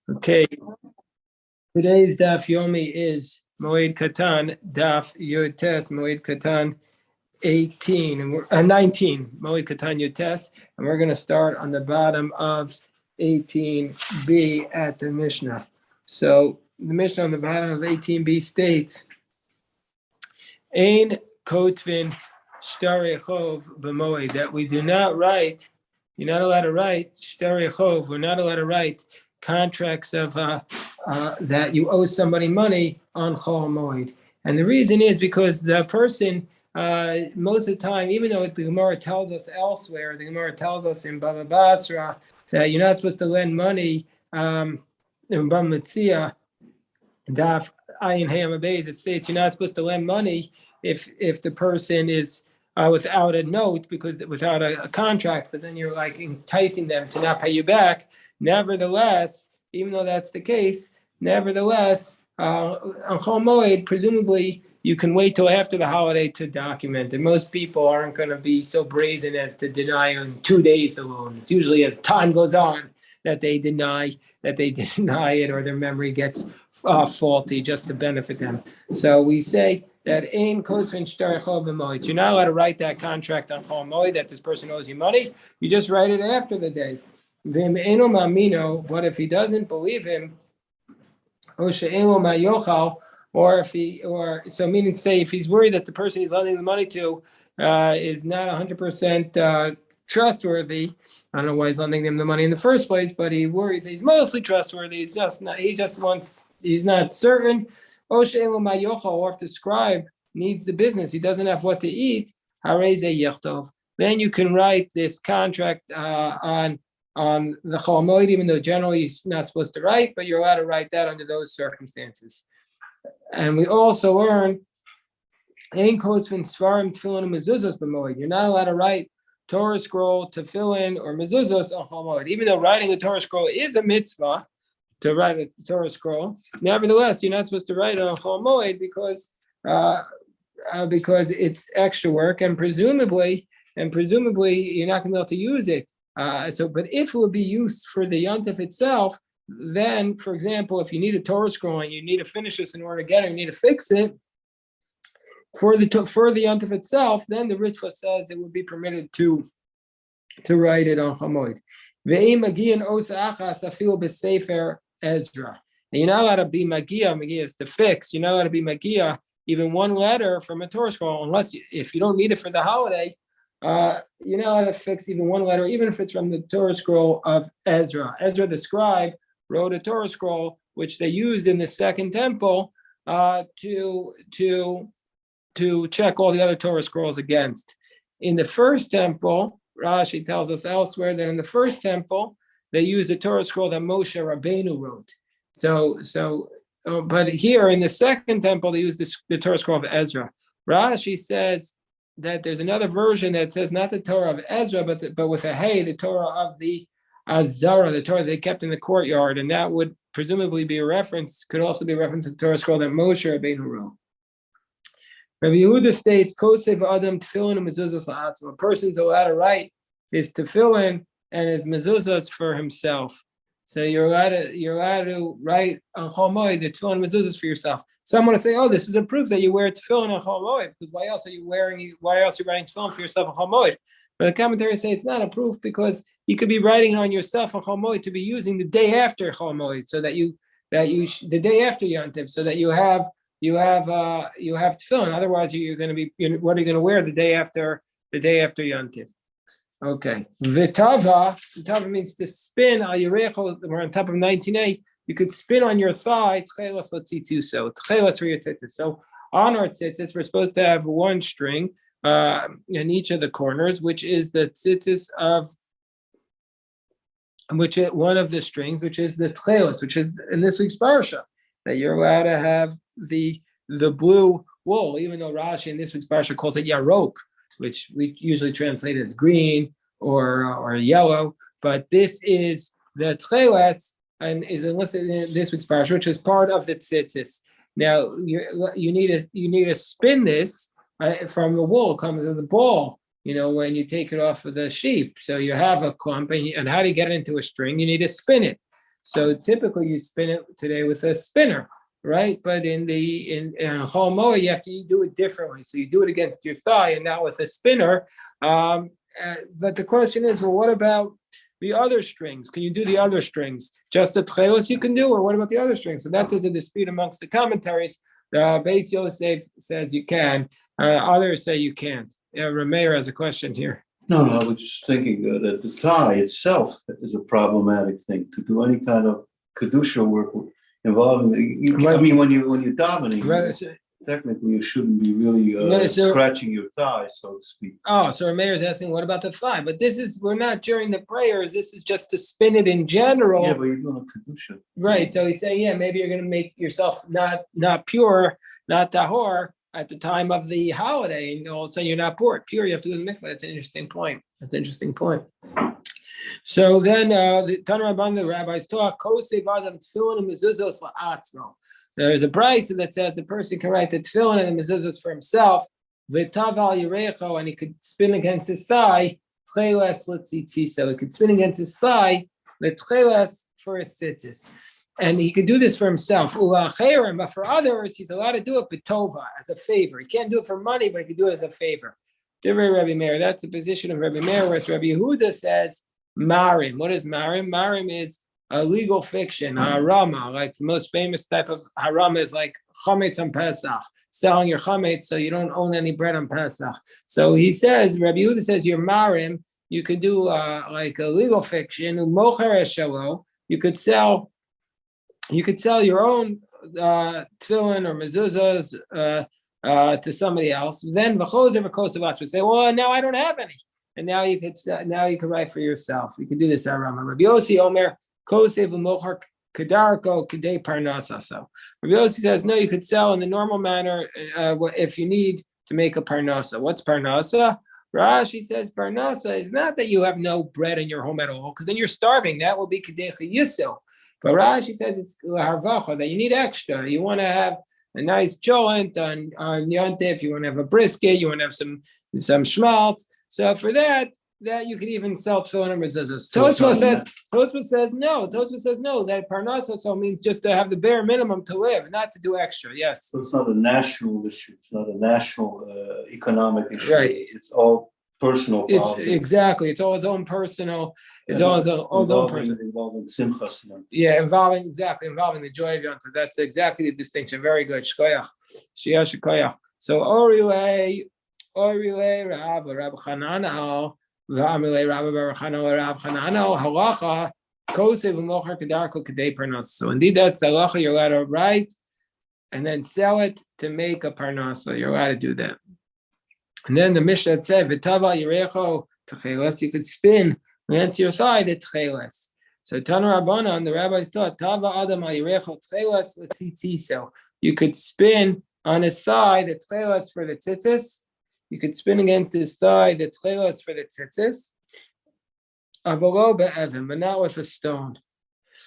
Okay, today's daf Yomi is Moed Katan, daf Yotes, Moed Katan 18, and 19, Moed Katan Yotes, and we're going to start on the bottom of 18b at the Mishnah. So the Mishnah on the bottom of 18b states, Ein kotvin shtari chov b'moed, that we do not write, you're not allowed to write shtari chov, we're not allowed to write contracts of that you owe somebody money on Chol Moed. And the reason is because the person, most of the time, even though the Gemara tells us elsewhere, the Gemara tells us in Baba Basra that you're not supposed to lend money in Baba Metzia, Daf Ayin Hayam Abayz, it states you're not supposed to lend money if the person is without a note, because without a contract, but then you're like enticing them to not pay you back. Nevertheless, even though that's the case, nevertheless, on Chol Moed, presumably you can wait till after the holiday to document. And most people aren't going to be so brazen as to deny in 2 days the loan. It's usually as time goes on that they deny it, or their memory gets faulty just to benefit them. So we say that in Kosvin Shtar Chol B'Moed, you're not allowed to write that contract on Chol Moed that this person owes you money. You just write it after the day. But if he doesn't believe him, or so meaning to say, if he's worried that the person he's lending the money to is not 100% trustworthy, I don't know why he's lending them the money in the first place, but he worries he's mostly trustworthy. He's not certain. Or if the scribe needs the business, he doesn't have what to eat, then you can write this contract on the Chol Moed, even though generally you're not supposed to write, but you're allowed to write that under those circumstances. And we also learn, you're not allowed to write Torah scroll, tefillin, or mezuzos on Chol Moed. Even though writing a Torah scroll is a mitzvah, to write a Torah scroll, nevertheless, you're not supposed to write it on Chol Moed because it's extra work, and presumably you're not going to be able to use it. But if it would be used for the Yontif itself, then, for example, if you need a Torah scroll and you need to finish this in order to get it, you need to fix it for the Yontif itself, then the Ritva says it would be permitted to write it on Chamoid. Ezra. And you're not allowed to be Magia is to fix. You're not allowed to be Magia even one letter from a Torah scroll, if you don't need it for the holiday. You're not allowed to fix even one letter, even if it's from the Torah scroll of Ezra. Ezra the scribe wrote a Torah scroll which they used in the second temple to check all the other Torah scrolls against. In the first temple, Rashi tells us elsewhere that in the first temple they used a Torah scroll that Moshe Rabbeinu wrote. But here in the second temple they used the Torah scroll of Ezra. Rashi says that there's another version that says not the Torah of Ezra, but with a hey, the Torah of the Azara, the Torah they kept in the courtyard, and that would presumably be could also be a reference to the Torah scroll that Moshe Rabbeinu wrote. Rabbi Yehuda states, Kosev Adam Tefillin and Mezuzos La'atzma. A person's allowed to write his Tefillin and his Mezuzos for himself. So you're allowed to write on Chol Moed the Tefillin and Mezuzos for yourself. Some want to say, oh, this is a proof that you wear tefillin on Chol Moed, because why else are you writing tefillin for yourself on Chol Moed? But the commentaries say it's not a proof, because you could be writing it on yourself on Chol Moed to be using the day after Chol Moed, so that the day after Yontif, so that you have tefillin. Otherwise, what are you going to wear the day after Yontif? Okay. Vitava means to spin. We're on top of 19a. You could spin on your thigh, tchelos l'tzitzis, tchelos for your tzitzis. So on our tzitzis, we're supposed to have one string in each of the corners, which is the tzitzis one of the strings, which is the tchelos, which is in this week's parsha, that you're allowed to have the blue wool, even though Rashi in this week's parsha calls it yarok, which we usually translate as green or yellow, but this is the tchelos, and is enlisted in this week's parsha, which is part of the tzitzis. Now you need to spin this from the wool. It comes as a ball, when you take it off of the sheep. So you have a clump, and how do you get it into a string? You need to spin it. So typically you spin it today with a spinner, right? But in Chol Moed, you have to do it differently. So you do it against your thigh and not with a spinner. But the question is, well, what about the other strings? Can you do the other strings? Just the tchelos you can do, or what about the other strings? So that is a dispute amongst the commentaries. Beis Yosef says you can. Others say you can't. Rameir has a question here. No, I was just thinking that the thigh itself is a problematic thing to do any kind of kedusha work involving. I mean, when you're davening, technically you shouldn't be really scratching your thigh, so to speak. Oh, so Rameir is asking, what about the thigh? But we're not during the prayers. This is just to spin it in general. Yeah, but you're doing a kedusha, right? So he's saying, maybe you're going to make yourself not pure, not tahor, at the time of the holiday, and all of a sudden you're not pure. You have to do the mikvah. That's an interesting point. So then the Tanur Rabban, the rabbis talk, there's a brayso that says the person can write the tefillin and the mezuzos for himself, and he could spin against his thigh, so he could spin against his thigh, the tcheles for his tzitzis. And he could do this for himself. But for others, he's allowed to do it betova, as a favor. He can't do it for money, but he can do it as a favor. Rabbi Meir, that's the position of Rabbi Meir, whereas Rabbi Yehuda says marim. What is marim? Marim is a legal fiction, a harama. Like the most famous type of harama is like chametz on Pesach, selling your chametz so you don't own any bread on Pesach. So he says, Rabbi Yehuda says, your marim, you could do like a legal fiction, umocher eshalo, you could sell your own tefillin or mezuzahs to somebody else. Then v'chozer v'kosav would say, well, now I don't have any, and now you could write for yourself. You could do this at Rama. Rabbi Yossi Omer kosev v'mochar kedarko kedei parnasa. So Rabbi Yossi says, no, you could sell in the normal manner if you need to make a parnasa. What's parnasa? Rashi says parnasa is not that you have no bread in your home at all, because then you're starving. That will be kedei yiso. But Rashi says it's harvacha, that you need extra. You want to have a nice joint on Yontif, you want to have a brisket, you want to have some schmaltz. So for that you can even sell tefillin and mezuzos. Tosfos says no. Tosfos says no. That parnasa so means just to have the bare minimum to live, not to do extra. Yes. So it's not a national issue. It's not a national economic issue. Right. It's all personal. Exactly. It's all its own personal. It's all its own personal. Involving simchas. Yeah, involving the joy of Yom Tov. That's exactly the distinction. Very good. Shkoyach. Shia shkoyach. So Orile Rab Chananel. So indeed, that's the halacha. You're allowed to write and then sell it to make a parnasa. You're allowed to do that. And then the Mishnah said, "V'tava yirecho tcheles." You could spin against your thigh the tcheles. So Tanur Rabbanan, the rabbis taught, "Tava adam yirecho tcheles l'tzitziso." You could spin on his thigh the tcheles for the tzitzis. You could spin against his thigh the tchelos for the tzitzis, avolo be'evim, but not with a stone.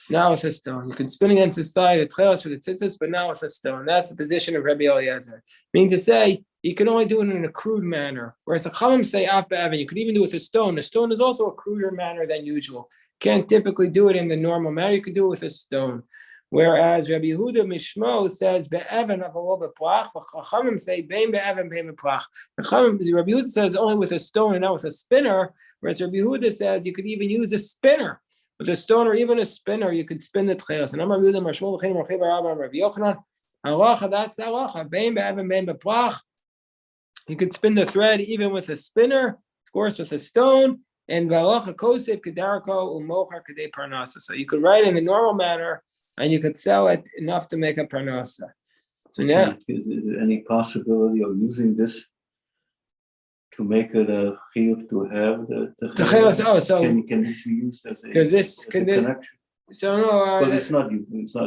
Not with a stone. You can spin against his thigh the tchelos for the tzitzis, but not with a stone. That's the position of Rabbi Eliezer. Meaning to say, you can only do it in a crude manner. Whereas the Chachamim say af be'evim, you could even do it with a stone. A stone is also a cruder manner than usual. Can't typically do it in the normal manner. You could do it with a stone. Whereas Rabbi Yehuda Mishmo says be'evan avalo be'plach, the Chachamim say bein be'evan bein be'plach. Rabbi Yehuda says only with a stone and not with a spinner. Whereas Rabbi Yehuda says you could even use a spinner with a stone or even a spinner. You could spin the tchelos. And I'm Rabbi Yehuda Mishmo l'chein Rabbi Yochanan. Halacha, that's the halacha. Bein be'evan bein be'plach. You could spin the thread even with a spinner, of course, with a stone. And v'halacha kosev kedarko umochar kedei parnasa. So you could write in the normal manner, and you could sell it enough to make a parnasa. So now, is there any possibility of using this to make it a chiyuv to have the chelos? Oh, so can this be used as a connection? So no, but it's not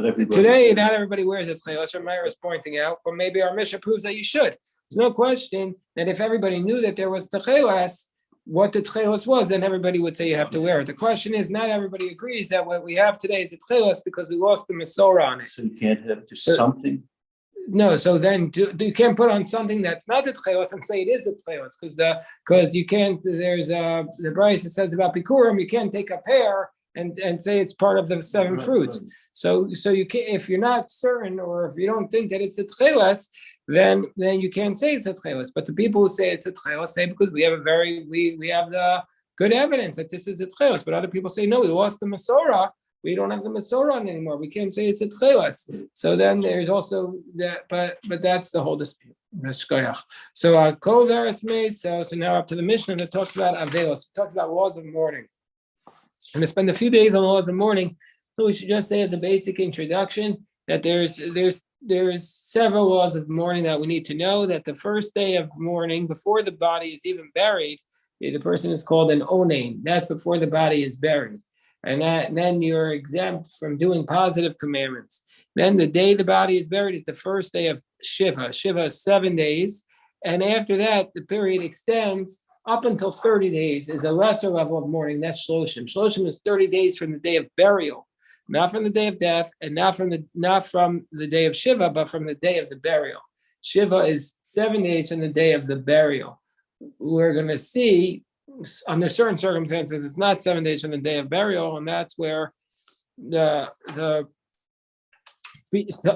everybody. Today, not everybody wears a chelos. Meir is pointing out, but maybe our Mishnah proves that you should. There's no question that if everybody knew that there was techelas, what the tchelos was, then everybody would say you have to wear it. The question is, not everybody agrees that what we have today is a tchelos because we lost the mesorah on it. So you can't have just something? No, so then you can't put on something that's not the tchelos and say it is a tchelos because you can't, there's the Bryce says about Bikurim, you can't take a pear and say it's part of the seven fruits. Right. So you can, if you're not certain, or if you don't think that it's a tchelas, then you can't say it's a tchelas. But the people who say it's a tchelas say because we have we have the good evidence that this is a tchelas. But other people say no, we lost the Masorah. We don't have the Masorah on anymore. We can't say it's a tchelas. So then there's also that, but that's the whole dispute. So Kol Veres Meis. So now up to the Mishnah that talks about Avelos. We talked about laws of mourning. I'm going to spend a few days on laws of mourning. So we should just say as a basic introduction that there's several laws of mourning that we need to know. That the first day of mourning, before the body is even buried, the person is called an onain. That's before the body is buried. And then you're exempt from doing positive commandments. Then the day the body is buried is the first day of Shiva. Shiva is 7 days. And after that, the period extends up until 30 days is a lesser level of mourning. That's Shloshim. Shloshim is 30 days from the day of burial, not from the day of death, and not from the day of Shiva, but from the day of the burial. Shiva is 7 days from the day of the burial. We're going to see under certain circumstances, it's not 7 days from the day of burial, and that's where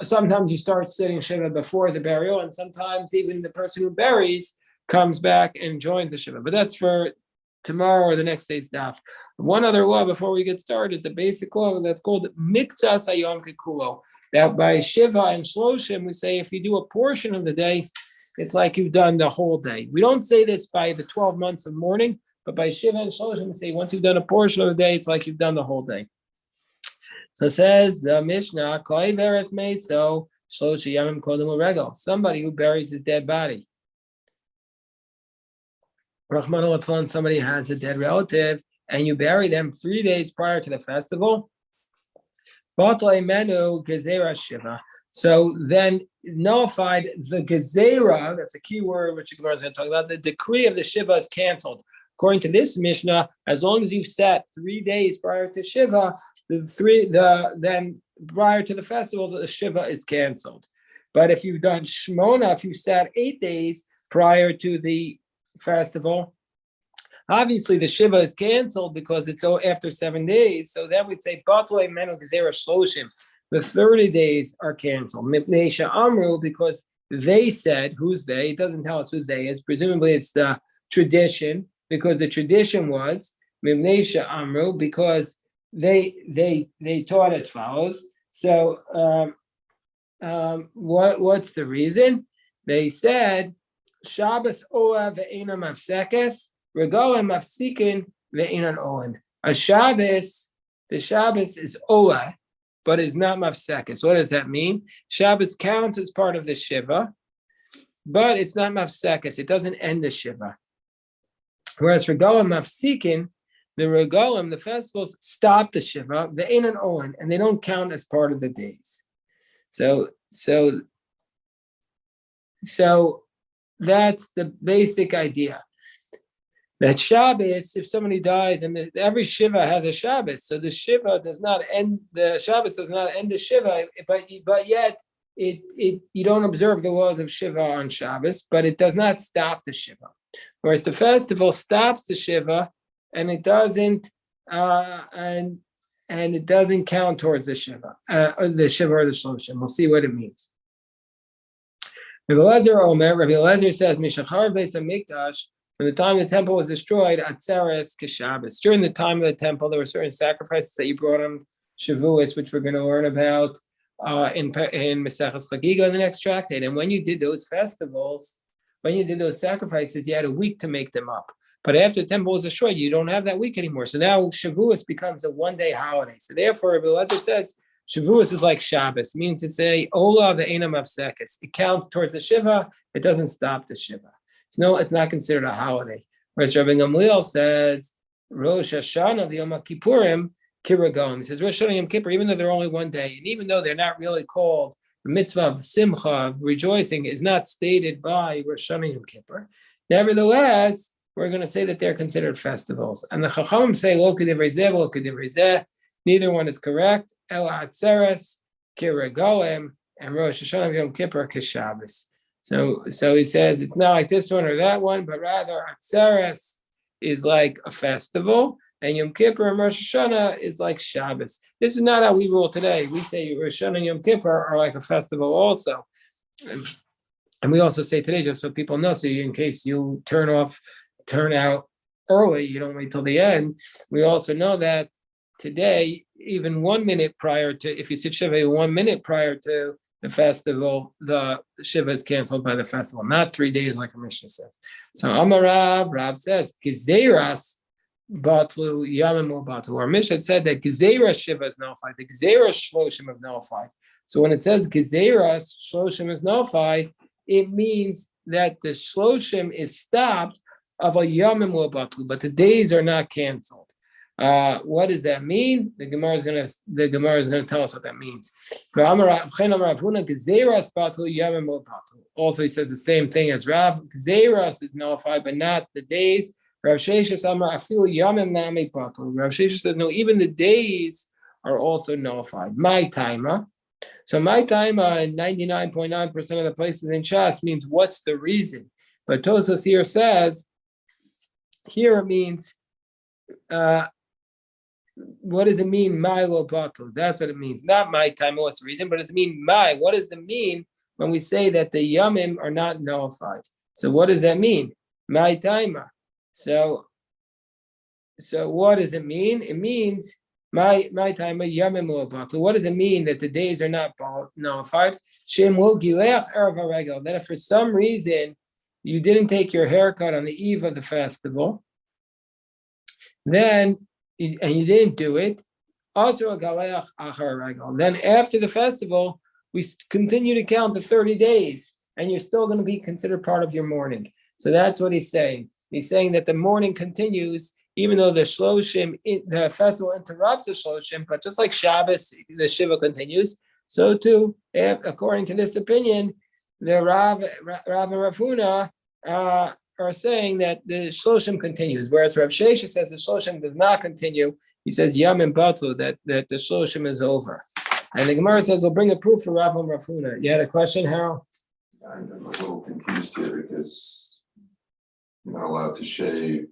sometimes you start sitting Shiva before the burial, and sometimes even the person who buries comes back and joins the Shiva. But that's for tomorrow or the next day's daf. One other law before we get started is a basic law that's called Miktsas Hayom Kekulo. That by Shiva and Shloshim, we say if you do a portion of the day, it's like you've done the whole day. We don't say this by the 12 months of mourning, but by Shiva and Shloshim, we say once you've done a portion of the day, it's like you've done the whole day. So says the Mishnah, somebody who buries his dead body. Rahman al-Atlan, somebody has a dead relative, and you bury them 3 days prior to the festival. So then nullified the gezerah, that's a key word which the Gemara is going to talk about, the decree of the Shiva is canceled. According to this Mishnah, as long as you've sat 3 days prior to Shiva, then prior to the festival, the Shiva is canceled. But if you've done Shmona, if you sat 8 days prior to the festival, obviously the Shiva is canceled because it's after 7 days. So then we'd say Batlei Menu Gezerah Shloshim. The 30 days are canceled. Mipnei Amru, because they said, who's they? It doesn't tell us who they is. Presumably it's the tradition, because the tradition was Mipnei Amru, because they taught as follows. So what's the reason? They said Shabbos Oah ve'ena mafsekes, Regalim mafsikin ve'enan ohen. A Shabbos, the Shabbos is Oah, but is not mafsekes. What does that mean? Shabbos counts as part of the Shiva, but it's not mafsekes. It doesn't end the Shiva. Whereas Regalim mafsikin, the Regalim, the festivals, stop the Shiva, ve'enan ohen, and they don't count as part of the days. So that's the basic idea. That Shabbos, if somebody dies, and every Shiva has a Shabbos, so the Shiva does not end, the Shabbos does not end the Shiva, but yet it you don't observe the laws of Shiva on Shabbos, but it does not stop the Shiva. Whereas the festival stops the Shiva, and it doesn't and it doesn't count towards the Shiva, or the Shiva or the Shloshim. We'll see what it means. Rabbi Elazar says, Mishachar Beis HaMikdash, when the time the temple was destroyed, Atzeres Keshabbos. During the time of the temple, there were certain sacrifices that you brought on Shavuos, which we're going to learn about in Maseches Chagiga in the next tractate. And when you did those festivals, when you did those sacrifices, you had a week to make them up. But after the temple was destroyed, you don't have that week anymore. So now Shavuos becomes a one-day holiday. So therefore, Rabbi Elazar says, Shavuos is like Shabbos, meaning to say, Ola ve'ena mafsekes. It counts towards the Shiva. It doesn't stop the Shiva. So no, it's not considered a holiday. Whereas Rabbi Gamliel says, Rosh Hashanah v'Yom Kippurim kiragom. He says, Rosh Hashanah Yom Kippur, even though they're only one day, and even though they're not really called, the mitzvah of simcha, of rejoicing, is not stated by Rosh Hashanah Yom Kippur. Nevertheless, we're going to say that they're considered festivals. And the Chachamim say, Lo k'divrei zeh, lo k'divrei zeh. Neither one is correct. El Atzeres kiragolem, and Rosh Hashanah Yom Kippur keshabbos. So he says it's not like this one or that one, but rather Atzeres is like a festival, and Yom Kippur and Rosh Hashanah is like Shabbos. This is not how we rule today. We say Rosh Hashanah and Yom Kippur are like a festival also. And we also say today, just so people know, so in case you turn out early, you don't wait till the end. We also know that today, even 1 minute prior to, if you sit Shiva 1 minute prior to the festival, the Shiva is canceled by the festival, not 3 days like a Mishnah says. So Amarav, Rav says, Gezeras Batlu Yamim Batlu. Our Mishnah said that Gezeras Shiva is nullified, the Gezeras Shloshim is nullified. So when it says Gezeras Shloshim is nullified, it means that the Shloshim is stopped of a Yamim Batlu, but the days are not canceled. What does that mean? The Gemara is going to tell us what that means. Also, he says the same thing as Rav. Gzeras is nullified, but not the days. Rav Sheshes says no, even the days are also nullified. My timer. So my timer in 99.9% of the places in Shas means what's the reason? But Tosos here says here it means. What does it mean, my lo batul? That's what it means. Not my time, what's the reason, but does it mean my? What does it mean when we say that the yamim are not nullified? So what does that mean? My timer. So what does it mean? It means my timer yamim lo batul. What does it mean that the days are not nullified? Shem lo gilech erev haregel. That if for some reason you didn't take your haircut on the eve of the festival, then and you didn't do it, also then after the festival, we continue to count the 30 days, and you're still going to be considered part of your mourning. So that's what he's saying. He's saying that the mourning continues, even though the Shloshim, the festival interrupts the Shloshim, but just like Shabbos, the Shiva continues, so too, according to this opinion, the Rav and Rav Huna are saying that the Shloshim continues, whereas Rav Shesha says the Shloshim does not continue. He says Yam and Batu, that the Shloshim is over. And the Gemara says we'll bring a proof for Rav and Rav Huna. You had a question, Harold? I'm a little confused here because you're not allowed to shave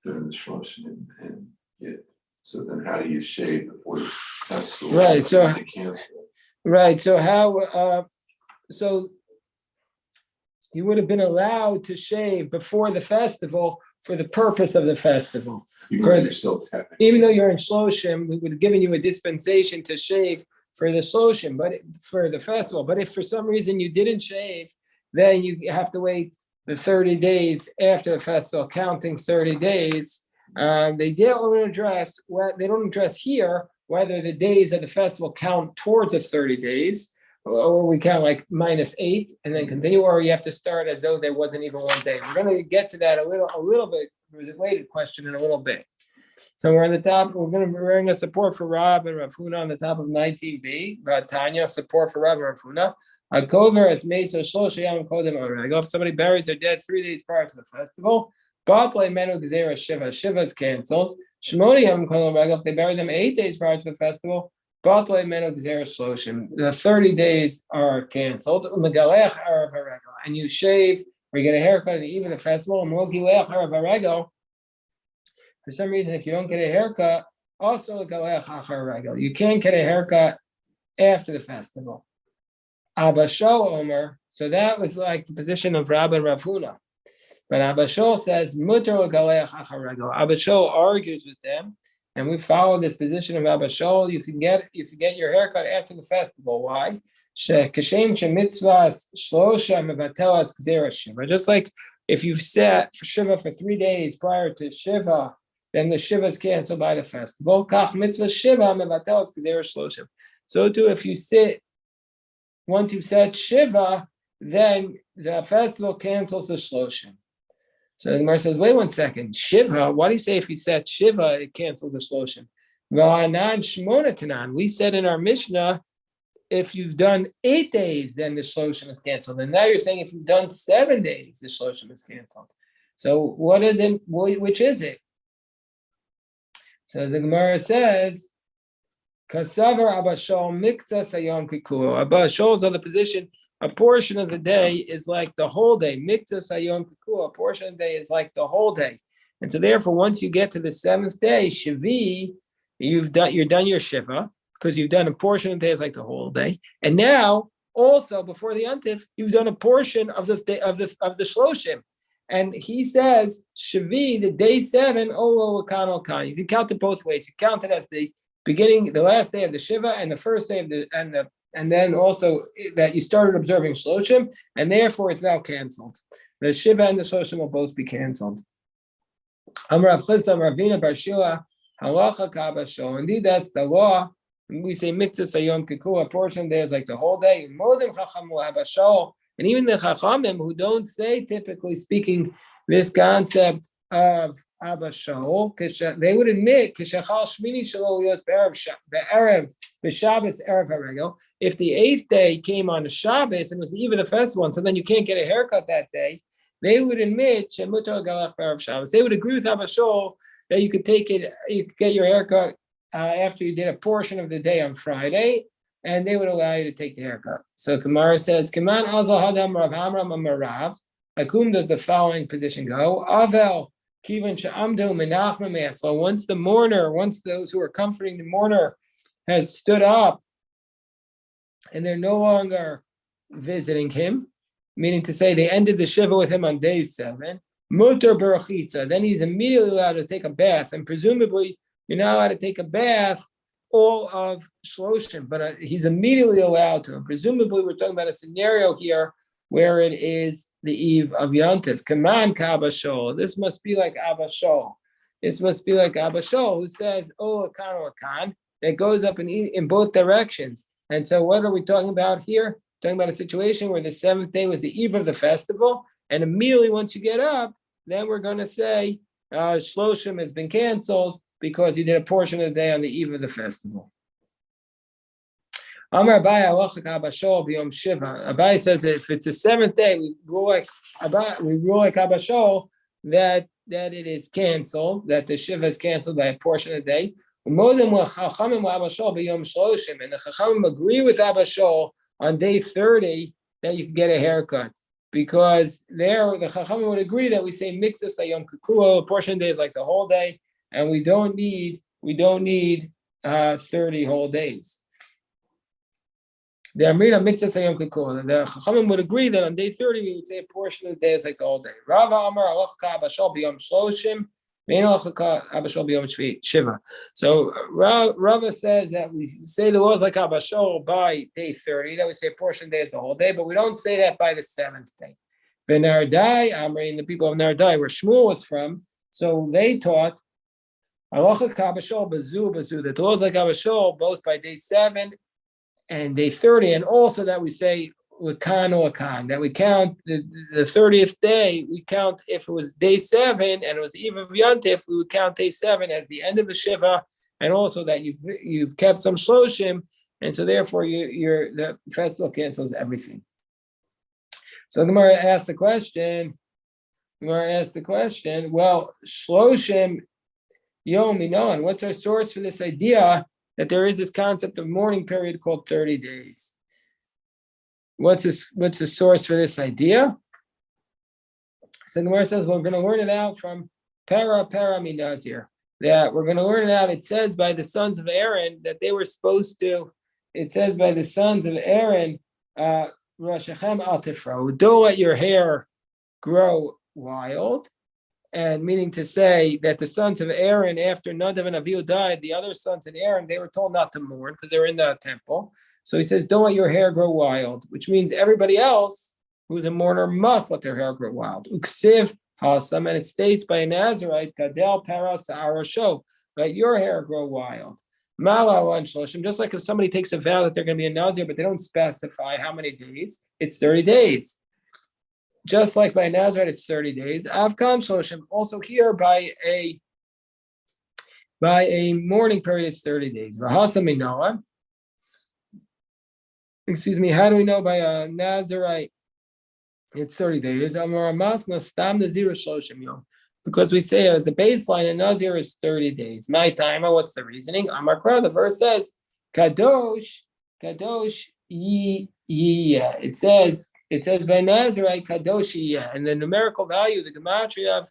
during the Shloshim, and yet, so then how do you shave before the festival? Right. So how? So you would have been allowed to shave before the festival for the purpose of the festival. Even though you're in Shloshim, we would have given you a dispensation to shave for the Shloshim, but for the festival. But if for some reason you didn't shave, then you have to wait the 30 days after the festival, counting 30 days. They don't address here whether the days of the festival count towards the 30 days, or we count like -8 and then continue, or you have to start as though there wasn't even one day. We're going to get to that a little bit related question in a little bit. So we're on the top. We're going to bring a support for Rab and Rav Huna on the top of 19b. Tanya, support for Rab and Rav Huna. If somebody buries their dead 3 days prior to the festival, Shiva is canceled. If they bury them 8 days prior to the festival, the 30 days are canceled. And you shave or you get a haircut at even the festival. For some reason, if you don't get a haircut, also you can't get a haircut after the festival. Abba Shol Omer, so that was like the position of Rabbi and Rav Huna. But Abba Shol says, Abba Shol argues with them, and we follow this position of Abba Shol. You can get your haircut after the festival. Why? Just like if you've sat for Shiva for 3 days prior to Shiva, then the Shiva is canceled by the festival. So too, if you sit, once you've said Shiva, then the festival cancels the Shloshim. So the Gemara says, wait 1 second. Shiva, why do you say if you said Shiva, it cancels the Shloshim? We said in our Mishnah, if you've done 8 days, then the Shloshim is canceled. And now you're saying if you've done 7 days, the Shloshim is canceled. So what is it? Which is it? So the Gemara says, Kasavar Abba Shol Mikza Sayom Kikuo. Abba Shol's other position, a portion of the day is like the whole day. Mikza Sayom Kikuo, a portion of the day is like the whole day. And so therefore, once you get to the seventh day, Shavi, you're done your Shiva, because you've done a portion of days like the whole day. And now, also before the Yontif, you've done a portion of the Shloshim. And he says, Shavi, the day 7, Kan. You can count it both ways. You count it as the beginning, the last day of the Shiva, and the first day of and then also that you started observing Shloshim, and therefore it's now canceled. The Shiva and the Shloshim will both be canceled. Amar Rav Chisda, Ravina Bar Shila, Halacha Kabashol. Indeed, that's the law. We say Mitzvah Sayom Kiku, a portion there is like the whole day. Modim Chachamu Habashol. And even the Chachamim who don't say, typically speaking, this concept of Abashol, they would admit Kishachal Shmini Shalol Yos Be'erev B'Shabbos Erev HaRegel. If the 8th day came on a Shabbos and was the eve of the festival, and so then you can't get a haircut that day, they would admit Shemuto Galach Be'erev Shabbos. They would agree with Abashol that you could take it, you could get your haircut after you did a portion of the day on Friday, and they would allow you to take the haircut. So Gemara says, Kaman Azal Hadam Rav Amram Amarav. Like whom does the following position go? Avel Kivan Sha'amdu Menachma Me'atzlo. Once the mourner, once those who are comforting the mourner has stood up, and they're no longer visiting him, meaning to say they ended the Shiva with him on day 7. Mutar Barachitza. Then he's immediately allowed to take a bath, and presumably you're not allowed to take a bath all of Shloshim, but he's immediately allowed to. And presumably, we're talking about a scenario here where it is the eve of Yontif. Kaman Kabashol. This must be like Abashol. This must be like Abashol, who says, "Oh, Akan," that goes up in both directions. And so, what are we talking about here? Talking about a situation where the 7th day was the eve of the festival, and immediately once you get up, then we're going to say Shloshim has been canceled, because you did a portion of the day on the eve of the festival. Amar Abai halacha kabashol b'yom shiva. Abai says that if it's the 7th day, we rule like kabashol that it is canceled, that the shiva is canceled by a portion of the day. And the chachamim agree with abashol on day 30 that you can get a haircut, because there the chachamim would agree that we say mitzvah sayom kukuo, a portion of the day is like the whole day. And we don't need 30 whole days. The Amrina Mitzvah Sayom Kikul. The Chachamim would agree that on day 30 we would say a portion of the day is like the whole day. Rava Amar Alochka Abashol B'Yom Shloshim, Ve'en Alochka Abashol B'Yom Shiva. So Rava says that we say the law is like Abashol by day 30. That we say a portion of the day is the whole day, but we don't say that by the 7th day. V'Nardai Amri, and the people of Nardai, where Shmuel was from, so they taught Halacha Kabashol Bazu, that the law is like Abashol both by day 7 and day 30, and also that we say Lakan or Lakan, that we count the 30th day, we count if it was day 7 and it was eve of Yontif, we would count day 7 as the end of the Shiva, and also that you've kept some Shloshim, and so therefore the festival cancels everything. So Gemara asked the question, well, Shloshim Yomi, no, and what's our source for this idea that there is this concept of mourning period called 30 days? What's the source for this idea? So the Gemara says, well, we're going to learn it out from Para Minazir. That we're going to learn it out. It says by the sons of Aaron that they were supposed to. It says by the sons of Aaron, Rashachem al tifro, don't let your hair grow wild. And meaning to say that the sons of Aaron, after Nadav and Avihu died, the other sons of Aaron, they were told not to mourn because they were in the temple. So he says, don't let your hair grow wild, which means everybody else who's a mourner must let their hair grow wild. Uksiv hasam, and it states by a Nazarite, Kadel paras arasho, let your hair grow wild. Malal and shloshim, just like if somebody takes a vow that they're going to be a Nazir, but they don't specify how many days, it's 30 days. Just like by Nazarite, it's 30 days. Avkan shloshim, also here by a mourning period, it's 30 days. V'hasa minoah. Excuse me, how do we know by a Nazarite it's 30 days? Amar masna stam nazir shloshim yom. Because we say as a baseline, a Nazir is 30 days. My timer, what's the reasoning? Amar Kra, the verse says, Kadosh yi. It says by Nazarite, Kadosh yi. And the numerical value, the gematria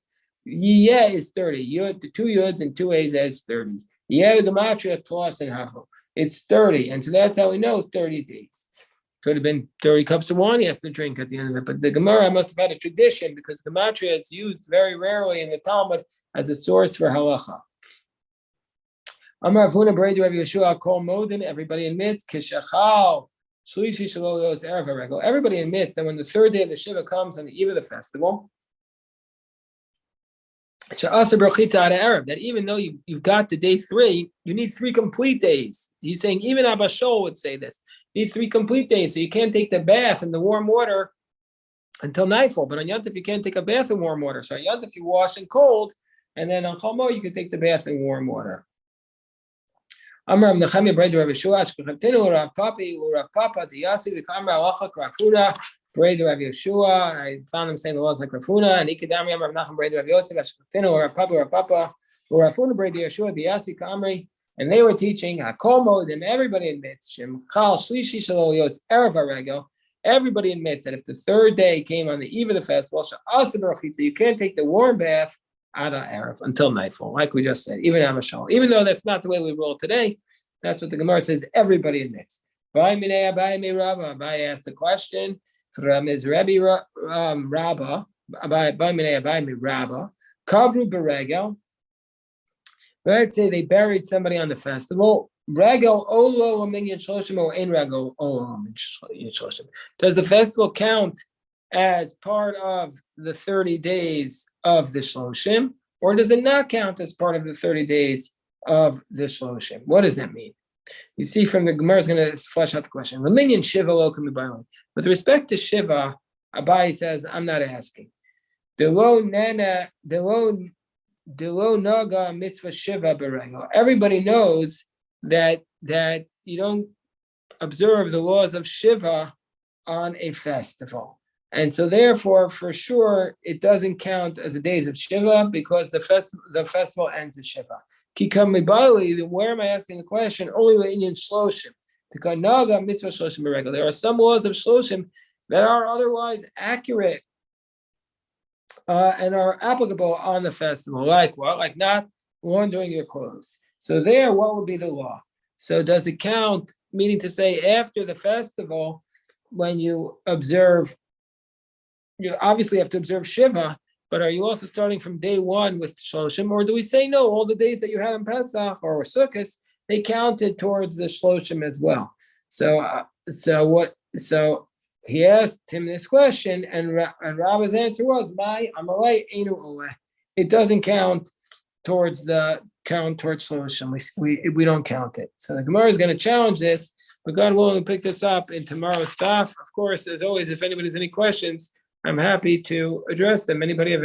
Yeah is 30. Yud, the 2 Yuds and 2 A's as 30. Yeah, the Gematria plus and Hafel. It's 30. And so that's how we know 30 days. Could have been 30 cups of wine he has to drink at the end of it. But the Gemara must have had a tradition because Gematria is used very rarely in the Talmud as a source for halacha. Amar Avuna Brei Rav Yeshua Kol Moed, everybody admits Kishachal Shlishi Shalolios Erev HaRegel. Everybody admits that when the third day of the Shiva comes on the eve of the festival, that even though you've got to day 3, you need 3 complete days. He's saying even Abba Shol would say this. You need 3 complete days, so you can't take the bath in the warm water until nightfall. But on Yontif you can't take a bath in warm water. So on Yontif you wash in cold, and then on Chomo you can take the bath in warm water. Amram Nechami Brei Rav Yeshua Shkachatinu Rav Papi Rav Papa Diyasi V'Kamra Alachak Rafuna Brei Rav Yeshua. I found him saying the laws like Rafuna and Ikadami Amram Nachem Brei Rav Yosef Shkachatinu Rav Papa Rafuna Brei Yeshua Diyasi Kamri, and they were teaching Hakol Moed, and everybody admits Shem Chal Shlishi Shalol Yos Erev HaRegel. Everybody admits that if the third day came on the eve of the festival, you can't take the warm bath Ada Erev until nightfall, like we just said, even Amashal. Even though that's not the way we roll today, that's what the Gemara says. Everybody admits. Abai asked the question from his Rabbi Rabba. Kavru beregel. Let's say they buried somebody on the festival. Regel olo minyan shloshim or ein regel olo minyan shloshim. Does the festival count as part of the 30 days of the Shloshim, or does it not count as part of the 30 days of the Shloshim? What does that mean? You see, from the Gemara is going to flesh out the question. With respect to Shiva, Abai says, I'm not asking. Everybody knows that you don't observe the laws of Shiva on a festival. And so therefore, for sure, it doesn't count as the days of Shiva because the festival ends at Shiva. Then where am I asking the question? Only in Shloshim. There are some laws of Shloshim that are otherwise accurate and are applicable on the festival. Like what? Like not laundering your clothes. So there, what would be the law? So does it count, meaning to say after the festival, when you observe, you obviously have to observe Shiva, but are you also starting from day 1 with Shloshim, or do we say no, all the days that you had in Pesach or Sukkot, they counted towards the Shloshim as well? So he asked him this question, and Rabba's answer was, "My Amalei Einu Oleh." It doesn't count towards Shloshim. We don't count it. So the Gemara is going to challenge this, but God willing, we'll pick this up in tomorrow's stuff. Of course, as always, if anybody has any questions, I'm happy to address them. Anybody have